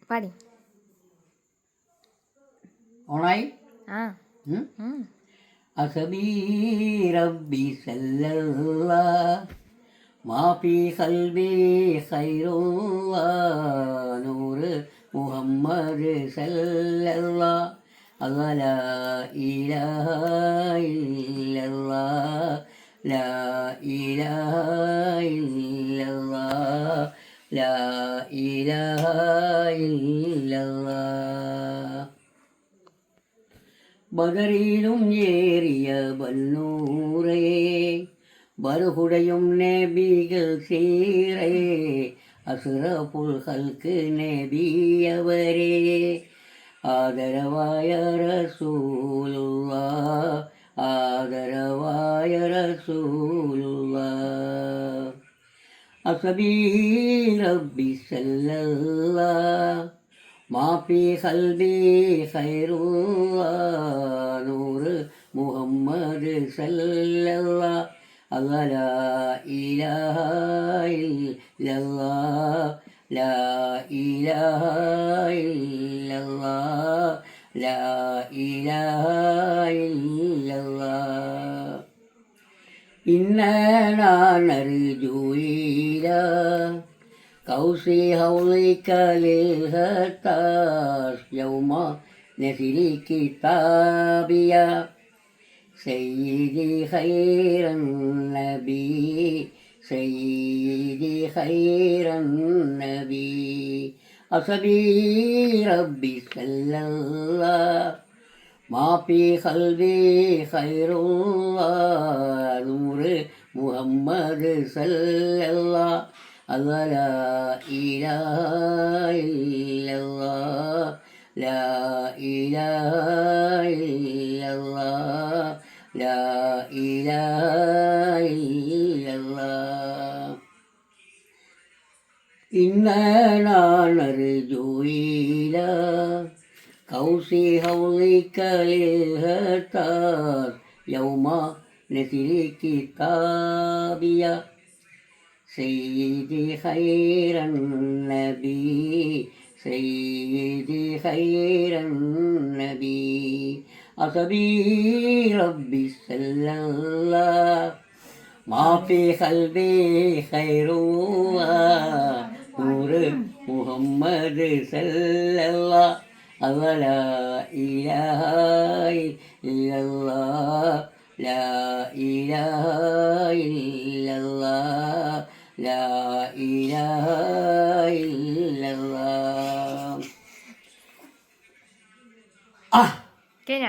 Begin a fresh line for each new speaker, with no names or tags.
പാടി
ഓണായി.
ആ
അസബീ റബ്ബി സല്ലല്ലാഹ് മാഫി ഖൽബി ഖൈറുല്ലാഹ് നൂറ് മുഹമ്മദ് സല്ലല്ലാഹ് അല്ലാ ഇലാഹ ഇല്ലല്ലാഹ് ലാ ഇലാഹ ഇല്ലല്ലാഹ് ലാ ഇലാഹ ഇല്ലല്ലാഹ്. ബദറിലും ഏറിയ ബന്നൂറേ ബർഹുടയും നബികൾ സീറേ അസ്റഫുൽ ഖൽക്ക് നബിയവരേ ആദരവായ റസൂലുള്ളാഹ് ആദരവായ റസൂലുള്ളാഹ്. അസബീ റബ്ബി സല്ലല്ലാഹ് മാഫി ഖൽബി ഖൈറുല്ലാഹ് നൂറ് മുഹമ്മദ് സല്ലല്ലാഹ് അല്ലാ ഇലാഹ ഇല്ലല്ലാഹ് ലാ ഇലാഹ ഇല്ലല്ലാഹ് ലാ ഇലാഹ ഇല്ലല്ലാഹ്. ഇന്നനാ നർജു ഇലാഹ് കൗസി ഹൗലിക ലിൽഹത്താസ് യൗമ നസിരി കിതാബിയ സയ്യിദി ഖൈറൻ നബി സയ്യിദി ഖൈറൻ നബി. അസബീ റബ്ബി സല്ലല്ലാഹ് മാഫി ഖൽബി ഖൈറുല്ലാഹ് നൂറ് മുഹമ്മദ് സല്ലല്ലാഹ് അല്ലാ ഇലാഹ ഇല്ലല്ലാഹ് ലാ ഇലാഹ ഇല്ലല്ലാഹ് ലാ ഇലാഹ ഇല്ലല്ലാഹ്. ഇന്നനാ നർജു ഇലാഹ് കൗസി ഹൗലിക ലിൽഹത്താസ് യൗമ നസിരി കിതാബിയ സയ്യിദി ഖൈറൻ നബി സയ്യിദി ഖൈറൻ നബി. അസബീ റബ്ബി സല്ലല്ലാഹ് മാഫി ഖൽബി ഖൈറുല്ലാഹ് നൂറ് മുഹമ്മദ് സല്ലല്ലാഹ് അല്ലാ ഇലാഹ ഇല്ലല്ലാഹ് ലാ ഇലാഹ ഇല്ലല്ലാഹ് ലാ ഇലാഹ ഇല്ലല്ലാഹ്.
കഴിഞ്ഞ